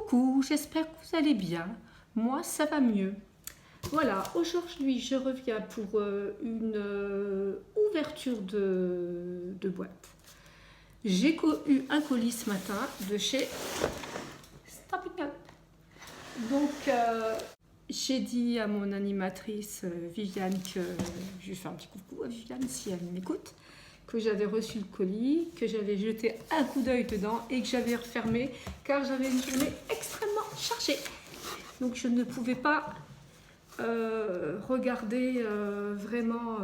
Coucou, j'espère que vous allez bien. Moi, ça va mieux. Voilà, aujourd'hui, je reviens pour une ouverture de boîte. J'ai eu un colis ce matin de chez Stopping Up. Donc, j'ai dit à mon animatrice Viviane que je lui fais un petit coucou à Viviane si elle m'écoute, que j'avais reçu le colis, que j'avais jeté un coup d'œil dedans et que j'avais refermé car j'avais une journée extrêmement chargée. Donc je ne pouvais pas regarder vraiment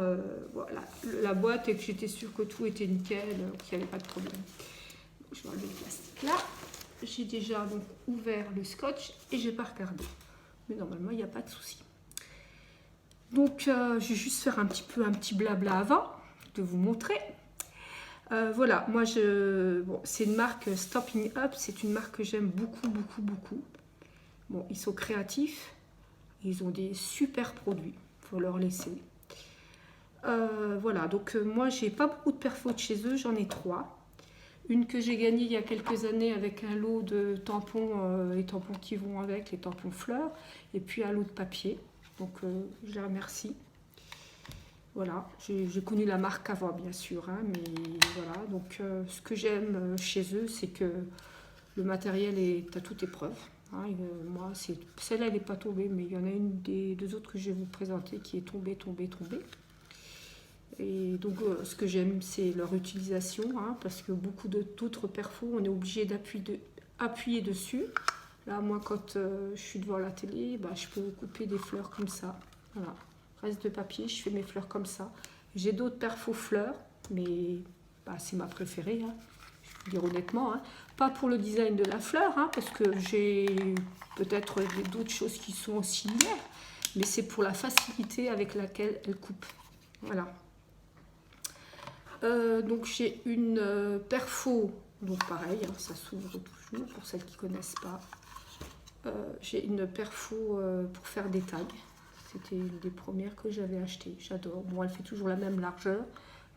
voilà, la boîte et que j'étais sûre que tout était nickel, qu'il n'y avait pas de problème. Donc, je vais enlever le plastique là. J'ai déjà donc ouvert le scotch et je n'ai pas regardé. Mais normalement, il n'y a pas de souci. Donc je vais juste faire un petit blabla avant de vous montrer. Voilà, moi bon, c'est une marque Stopping Up, c'est une marque que j'aime beaucoup. Bon, ils sont créatifs, ils ont des super produits, faut leur laisser. Voilà, donc moi j'ai pas beaucoup de perfos de chez eux, j'en ai 3. Une que j'ai gagnée il y a quelques années avec un lot de tampons, les tampons qui vont avec, les tampons fleurs, et puis un lot de papier, donc je les remercie. Voilà, j'ai connu la marque avant bien sûr, hein, mais voilà, donc ce que j'aime chez eux, c'est que le matériel est à toute épreuve. Hein, moi, celle-là, elle n'est pas tombée, mais il y en a une des deux autres que je vais vous présenter qui est tombée. Et donc ce que j'aime, c'est leur utilisation, hein, parce que beaucoup d'autres perfos, on est obligé d'appuyer dessus. Là, moi, quand je suis devant la télé, bah, je peux couper des fleurs comme ça, voilà. Reste de papier, je fais mes fleurs comme ça. J'ai d'autres perfos fleurs, mais bah, c'est ma préférée, hein, je peux dire honnêtement. Hein. Pas pour le design de la fleur, hein, parce que j'ai peut-être d'autres choses qui sont similaires, mais c'est pour la facilité avec laquelle elle coupe. Voilà. Donc j'ai une perfo, donc pareil, hein, ça s'ouvre toujours pour celles qui ne connaissent pas. J'ai une perfo pour faire des tags. C'était une des premières que j'avais achetées. J'adore. Bon, elle fait toujours la même largeur,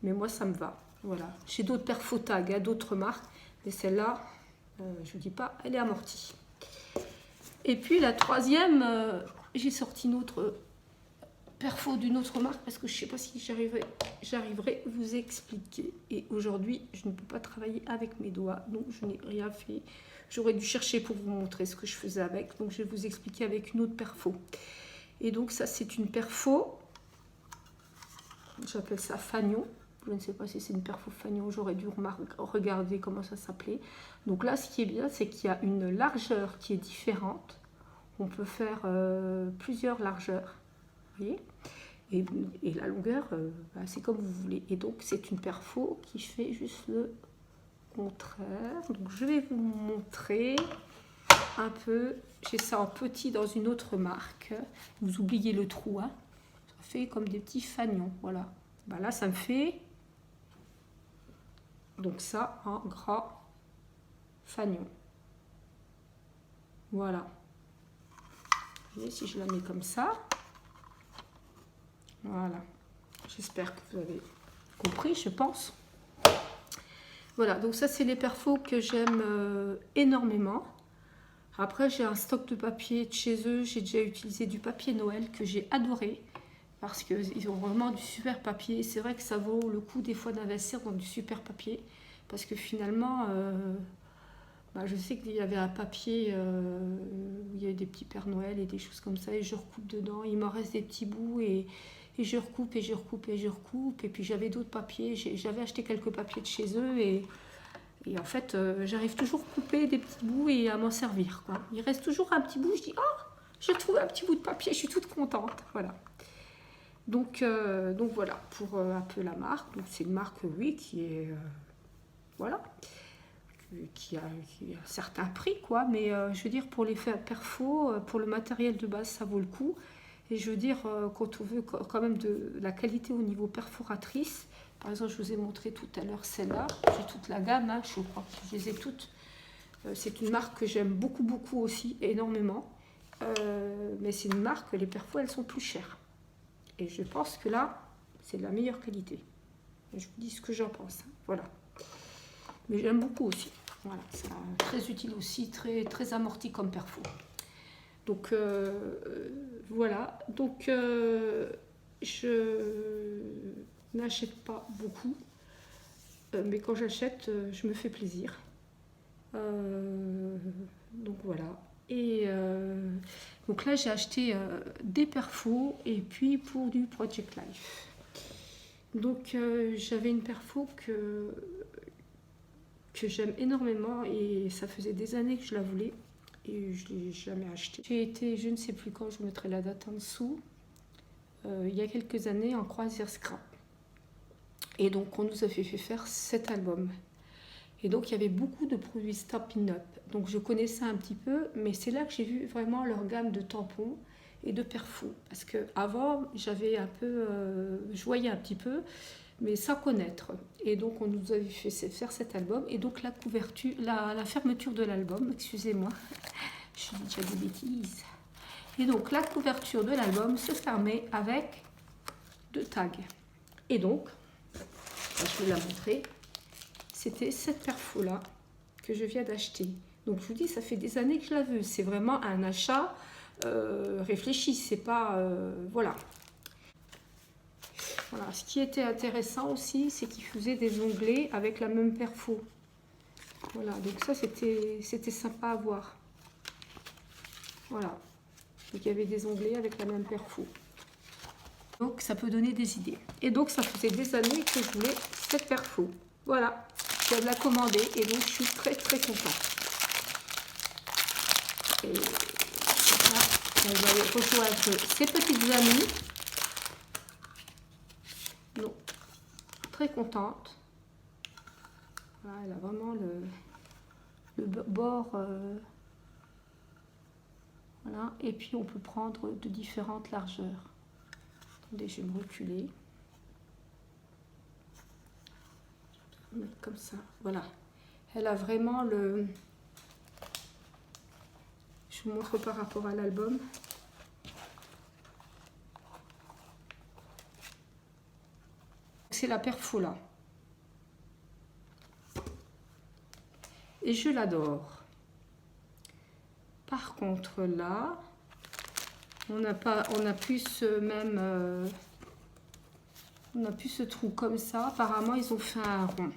mais moi, ça me va. Voilà. J'ai d'autres perfos tags, hein, d'autres marques, mais celle-là, je ne dis pas, elle est amortie. Et puis la troisième, j'ai sorti une autre perfo d'une autre marque parce que je ne sais pas si j'arriverai à vous expliquer. Et aujourd'hui, je ne peux pas travailler avec mes doigts, donc je n'ai rien fait. J'aurais dû chercher pour vous montrer ce que je faisais avec, donc je vais vous expliquer avec une autre perfo. Et donc ça, c'est une perfo, j'appelle ça fanion. Je ne sais pas si c'est une perfo fanion, j'aurais dû regarder comment ça s'appelait. Donc là, ce qui est bien, c'est qu'il y a une largeur qui est différente. On peut faire plusieurs largeurs, vous voyez, et la longueur, bah, c'est comme vous voulez. Et donc, c'est une perfo qui fait juste le contraire. Donc, je vais vous montrer un peu. J'ai ça en petit dans une autre marque. Vous oubliez le trou, hein. Ça fait comme des petits fanions, voilà. Bah là, ça me fait donc ça en gras fanion. Voilà. Vous voyez, si je la mets comme ça, voilà. J'espère que vous avez compris, je pense. Voilà, donc ça, c'est les perfos que j'aime énormément. Après, j'ai un stock de papier de chez eux. J'ai déjà utilisé du papier Noël que j'ai adoré parce qu'ils ont vraiment du super papier. C'est vrai que ça vaut le coup des fois d'investir dans du super papier parce que finalement, bah, je sais qu'il y avait un papier où il y avait des petits Pères Noël et des choses comme ça et je recoupe dedans. Il m'en reste des petits bouts et je recoupe. Et puis j'avais d'autres papiers. J'avais acheté quelques papiers de chez eux et en fait, j'arrive toujours à couper des petits bouts et à m'en servir, quoi. Il reste toujours un petit bout, je dis « Oh, j'ai trouvé un petit bout de papier, je suis toute contente. » Voilà. Donc voilà, pour un peu la marque. Donc c'est une marque, oui, qui est... voilà. Qui a un certain prix, quoi. Mais je veux dire, pour les perfos, pour le matériel de base, ça vaut le coup. Et je veux dire, quand on veut quand même de la qualité au niveau perforatrice... Par exemple, je vous ai montré tout à l'heure celle-là. J'ai toute la gamme, hein, je crois que je les ai toutes. C'est une marque que j'aime beaucoup aussi, énormément. Mais c'est une marque, les perfos, elles sont plus chères. Et je pense que là, c'est de la meilleure qualité. Et je vous dis ce que j'en pense. Hein, voilà. Mais j'aime beaucoup aussi. Voilà, c'est très utile aussi, très amorti comme perfo. Donc voilà, donc je n'achète pas beaucoup, mais quand j'achète, je me fais plaisir. Donc voilà. Et donc là, j'ai acheté des perfos et puis pour du Project Life. Donc j'avais une perfo que j'aime énormément et ça faisait des années que je la voulais et je ne l'ai jamais achetée. J'ai été, je ne sais plus quand, je vous mettrai la date en dessous, il y a quelques années en croisière scrap. Et donc on nous avait fait faire 7 albums. Et donc il y avait beaucoup de produits Stop-In Up. Donc je connaissais un petit peu, mais c'est là que j'ai vu vraiment leur gamme de tampons et de perfos. Parce qu'avant, j'avais un peu, je voyais un petit peu, mais sans connaître. Et donc on nous avait fait faire cet album. Et donc la couverture, la fermeture de l'album, excusez-moi, je dis déjà des bêtises. Et donc la couverture de l'album se fermait avec 2 tags. Et donc, je vais la montrer. C'était cette perfo là que je viens d'acheter. Donc je vous dis, ça fait des années que je la veux. C'est vraiment un achat réfléchi. C'est pas voilà. Voilà. Ce qui était intéressant aussi, c'est qu'il faisait des onglets avec la même perfo. Voilà. Donc ça c'était sympa à voir. Voilà. Donc il y avait des onglets avec la même perfo. Donc ça peut donner des idées. Et donc ça faisait des années que je voulais cette perfo. Voilà. Je viens de la commander et donc je suis très contente. Et là, elle va rejoindre ses petites amies. Donc, très contente. Voilà, elle a vraiment le bord. Voilà. Et puis on peut prendre de différentes largeurs. Attendez, je vais me reculer. Mettre comme ça, voilà. Elle a vraiment le... Je vous montre par rapport à l'album. C'est la perfo là. Et je l'adore. Par contre là, on n'a plus ce même... on n'a plus ce trou comme ça. Apparemment, ils ont fait un rond.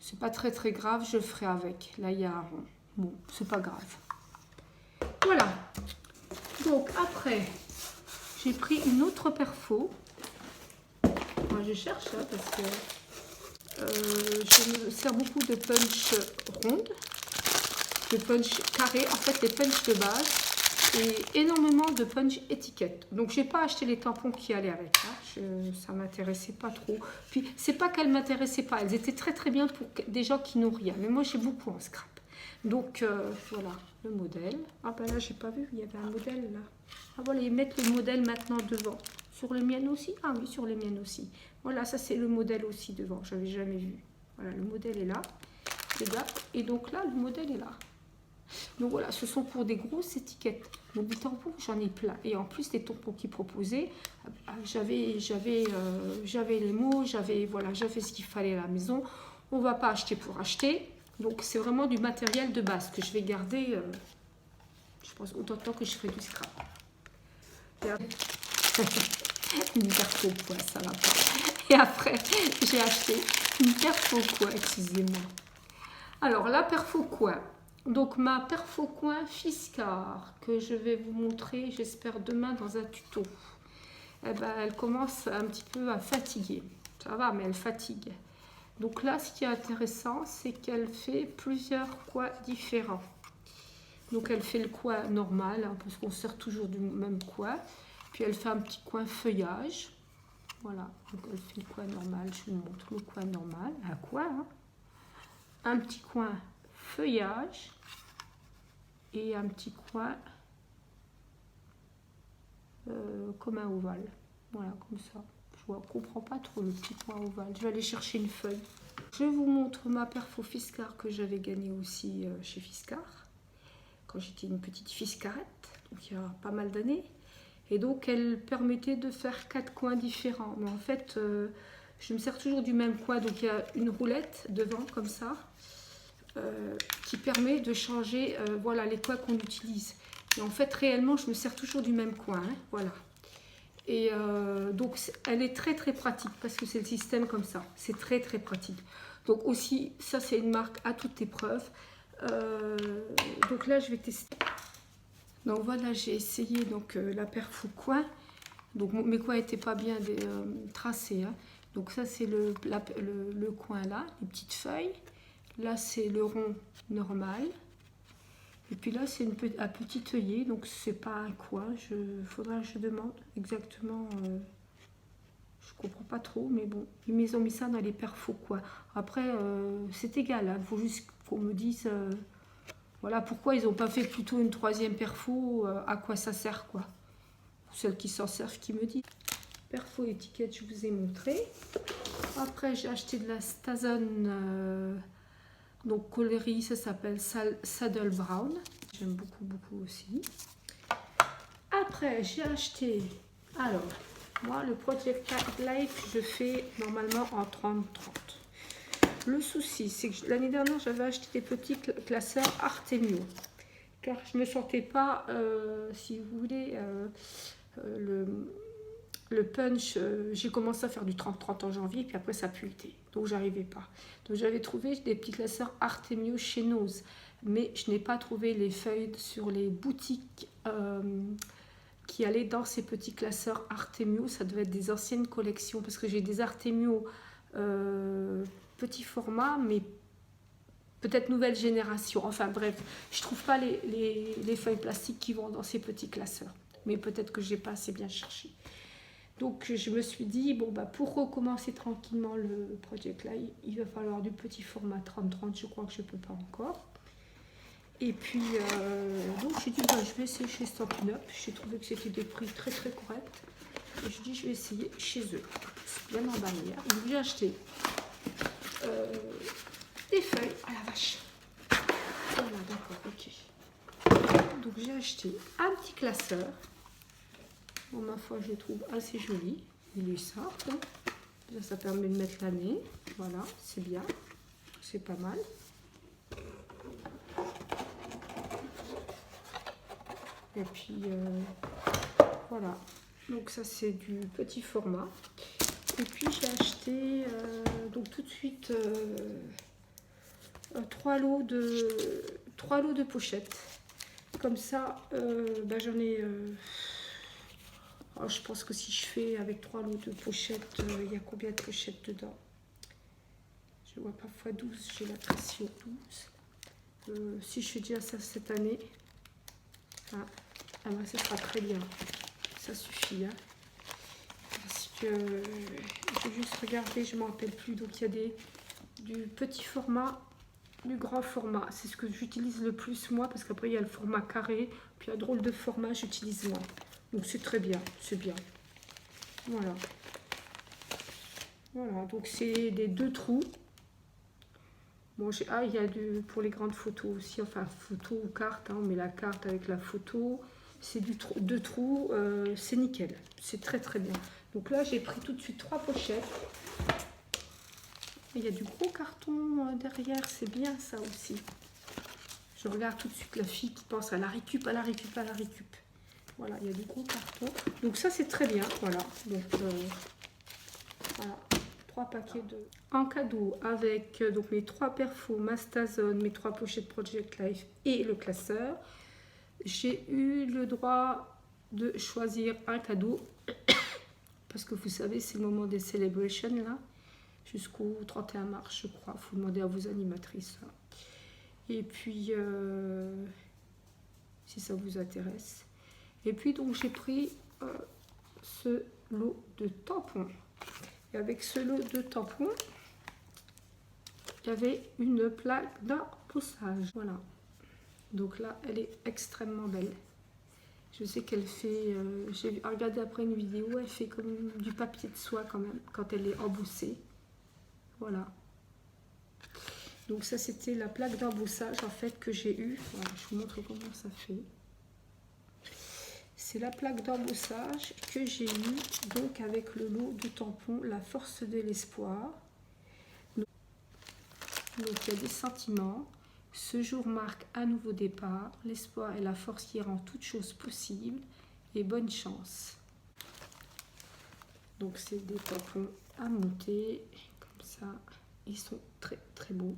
C'est pas très grave, je ferai avec. Là, il y a un rond. Bon, c'est pas grave. Voilà. Donc, après, j'ai pris une autre perfo. Moi, je cherche, hein, parce que je me sers beaucoup de punch ronde, de punch carré. En fait, les punch de base. Et énormément de punch étiquette. Donc j'ai pas acheté les tampons qui allaient avec. Hein. Ça m'intéressait pas trop. Puis c'est pas qu'elles m'intéressaient pas. Elles étaient très bien pour des gens qui n'ont rien. Mais moi j'ai beaucoup en scrap. Donc voilà le modèle. Ah ben là j'ai pas vu. Il y avait un modèle là. Ah voilà, ils mettent le modèle maintenant devant. Sur les miennes aussi. Ah oui, sur les miennes aussi. Voilà, ça c'est le modèle aussi devant. J'avais jamais vu. Voilà, le modèle est là. Et donc là le modèle est là. Donc voilà, ce sont pour des grosses étiquettes. Donc des tampons, j'en ai plein. Et en plus, les tampons qu'ils proposaient, j'avais les mots, j'avais ce qu'il fallait à la maison. On ne va pas acheter pour acheter. Donc c'est vraiment du matériel de base que je vais garder, je pense, autant de temps que je ferai du scrap. Une perfo quoi, ça va pas. Et après, j'ai acheté une perfo quoi, excusez-moi. Alors, la perfo quoi. Donc ma perfo coin Fiskars que je vais vous montrer, j'espère demain dans un tuto. Eh ben, elle commence un petit peu à fatiguer. Ça va, mais elle fatigue. Donc là, ce qui est intéressant, c'est qu'elle fait plusieurs coins différents. Donc elle fait le coin normal, hein, parce qu'on sert toujours du même coin. Puis elle fait un petit coin feuillage. Voilà, donc elle fait le coin normal. Je vous montre le coin normal. Un coin, hein. Un petit coin feuillage et un petit coin comme un ovale. Voilà, comme ça. Je ne comprends pas trop le petit coin ovale. Je vais aller chercher une feuille. Je vous montre ma perfo Fiskars que j'avais gagnée aussi chez Fiskars. Quand j'étais une petite Fiskarette, donc il y a pas mal d'années. Et donc elle permettait de faire 4 coins différents. Mais en fait, je me sers toujours du même coin. Donc il y a une roulette devant comme ça. qui permet de changer voilà, les coins qu'on utilise. Et en fait, réellement, je me sers toujours du même coin. Hein, voilà. Et donc, elle est très très pratique parce que c'est le système comme ça. C'est très très pratique. Donc aussi, ça c'est une marque à toute épreuve. Donc là, je vais tester. Donc voilà, j'ai essayé donc, la Perfou coin. Donc mes coins n'étaient pas bien tracés. Hein. Donc ça, c'est le coin là, les petites feuilles. Là, c'est le rond normal. Et puis là, c'est un petit œillet, donc c'est pas un coin. Faudra que je demande exactement. Je comprends pas trop, mais bon. Ils ont mis ça dans les perfos, quoi. Après, c'est égal. Il faut juste qu'on me dise, voilà, pourquoi ils n'ont pas fait plutôt une troisième perfo, à quoi ça sert, quoi. Celles qui s'en servent, qui me disent. Perfo étiquette, je vous ai montré. Après, j'ai acheté de la Stazone. Donc coloris, ça s'appelle Saddle Brown. J'aime beaucoup, beaucoup aussi. Après, j'ai acheté... Alors, moi, le Project Life, je fais normalement en 30-30. Le souci, c'est que l'année dernière, j'avais acheté des petits classeurs Artemio. Car je ne me sentais pas, si vous voulez, le punch, j'ai commencé à faire du 30-30 en janvier, puis après ça a pu été. Donc j'arrivais pas. Donc j'avais trouvé des petits classeurs Artemio chez Nose, mais je n'ai pas trouvé les feuilles sur les boutiques qui allaient dans ces petits classeurs Artemio. Ça devait être des anciennes collections, parce que j'ai des Artemio petit format, mais peut-être nouvelle génération. Enfin bref, je trouve pas les feuilles plastiques qui vont dans ces petits classeurs. Mais peut-être que j'ai pas assez bien cherché. Donc je me suis dit, bon bah pour recommencer tranquillement le Project Live, il va falloir du petit format 30-30, je crois que je ne peux pas encore. Et puis donc j'ai dit, bah, je vais essayer chez Stampin' Up, j'ai trouvé que c'était des prix très très corrects. Et je dis, je vais essayer chez eux, c'est bien emballé. Hein. Donc j'ai acheté des feuilles, ah la vache. Voilà, d'accord, ok. Donc j'ai acheté un petit classeur. Bon, ma foi, je le trouve assez joli. Il est simple. Là, ça permet de mettre l'année. Voilà, c'est bien. C'est pas mal. Et puis, voilà. Donc ça, c'est du petit format. Et puis, j'ai acheté, donc tout de suite, 3 lots de pochettes. Comme ça, bah, j'en ai... Alors, je pense que si je fais avec 3 lots de pochettes, il y a combien de pochettes dedans? Je vois parfois 12, j'ai l'impression 12. Si je fais déjà ça cette année, ah ben, ça sera très bien. Ça suffit. Hein. Parce que j'ai juste regardé, je ne me rappelle plus. Donc il y a du petit format, du grand format. C'est ce que j'utilise le plus moi, parce qu'après il y a le format carré, puis un drôle de format, j'utilise moins. Donc c'est très bien, c'est bien. Voilà. Voilà, donc c'est des 2 trous. Bon, il y a pour les grandes photos aussi, enfin photo ou carte, hein, on met la carte avec la photo. C'est 2 trous, c'est nickel, c'est très très bien. Donc là j'ai pris tout de suite 3 pochettes. Il y a du gros carton derrière, c'est bien ça aussi. Je regarde tout de suite la fille qui pense à la récup, à la récup, à la récup. Voilà, il y a du gros carton. Donc ça, c'est très bien. Voilà. Donc, voilà. 3 paquets de... En cadeau, avec donc mes 3 perfos, ma Stazone, mes 3 pochettes Project Life et le classeur, j'ai eu le droit de choisir un cadeau. Parce que vous savez, c'est le moment des celebrations, là. Jusqu'au 31 mars, je crois. Il faut demander à vos animatrices. Là. Et puis, si ça vous intéresse... Et puis donc j'ai pris ce lot de tampons. Et avec ce lot de tampons, il y avait une plaque d'embossage. Voilà. Donc là, elle est extrêmement belle. Je sais qu'elle fait... j'ai regardé après une vidéo, elle fait comme du papier de soie quand même, quand elle est embossée. Voilà. Donc ça, c'était la plaque d'embossage en fait que j'ai eue. Voilà, je vous montre comment ça fait. C'est la plaque d'embossage que j'ai eue donc avec le lot de tampons La Force de l'Espoir. Donc il y a des sentiments. Ce jour marque un nouveau départ. L'espoir est la force qui rend toute chose possible. Et bonne chance. Donc c'est des tampons à monter. Comme ça. Ils sont très très beaux.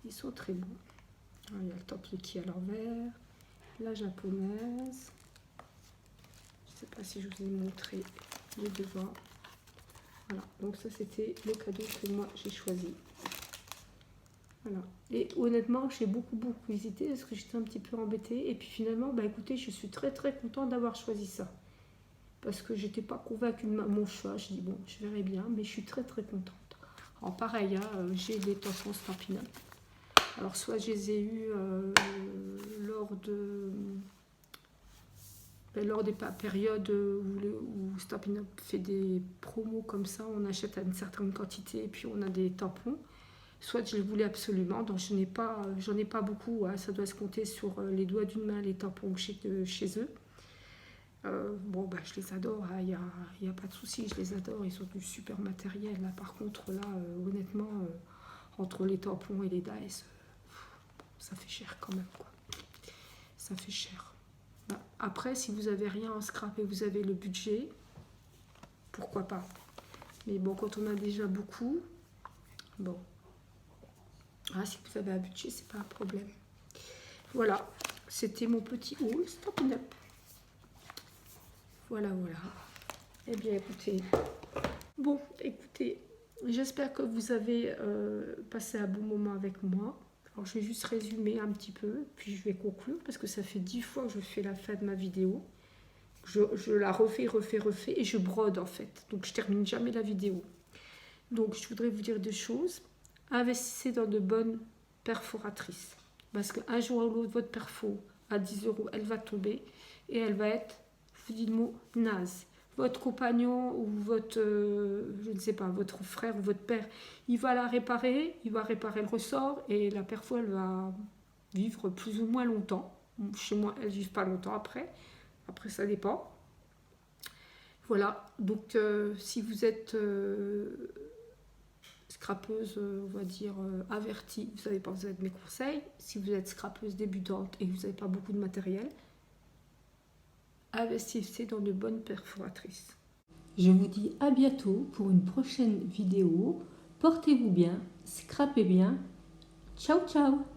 Ils sont très beaux. Alors, il y a le Templier à l'envers. La japonaise. Je ne sais pas si je vous ai montré les devants. Voilà, donc ça c'était le cadeau que moi j'ai choisi. Voilà, et honnêtement j'ai beaucoup hésité parce que j'étais un petit peu embêtée. Et puis finalement, bah écoutez, je suis très contente d'avoir choisi ça. Parce que j'étais pas convaincue de mon choix. Je dis bon, je verrai bien, mais je suis très contente. Alors pareil, hein, j'ai des tampons Stampin' Up. Alors soit je les ai eus lors des périodes où Stampin' Up fait des promos comme ça, on achète à une certaine quantité et puis on a des tampons. Soit je les voulais absolument, donc j'en ai pas beaucoup, hein, ça doit se compter sur les doigts d'une main les tampons chez eux. Bon, bah, je les adore, il n'y a pas de souci, je les adore, ils sont du super matériel. Là. Par contre, là, honnêtement, entre les tampons et les dies, ça fait cher quand même, quoi. Ça fait cher. Bah, après, si vous avez rien en scrap et vous avez le budget, pourquoi pas. Mais bon, quand on a déjà beaucoup, bon. Ah, si vous avez un budget, c'est pas un problème. Voilà, c'était mon petit haul Stampin' Up. Voilà. Eh bien, écoutez. Bon, écoutez, j'espère que vous avez passé un bon moment avec moi. Alors, je vais juste résumer un petit peu, puis je vais conclure, parce que ça fait 10 fois que je fais la fin de ma vidéo. Je la refais, et je brode, en fait. Donc, je termine jamais la vidéo. Donc, je voudrais vous dire deux choses. Investissez dans de bonnes perforatrices. Parce qu'un jour ou l'autre, votre perfo à 10 €, elle va tomber et elle va être, je vous dis le mot, naze. Votre compagnon ou votre, je ne sais pas, votre frère ou votre père, il va la réparer, il va réparer le ressort et la perfo, elle va vivre plus ou moins longtemps. Chez moi, elles ne vivent pas longtemps après. Après, ça dépend. Voilà, donc si vous êtes scrapeuse, on va dire, avertie, vous savez pas, vous avez mes conseils. Si vous êtes scrapeuse débutante et que vous n'avez pas beaucoup de matériel, investissez dans de bonnes perforatrices. Je vous dis à bientôt pour une prochaine vidéo. Portez-vous bien, scrapez bien. Ciao ciao.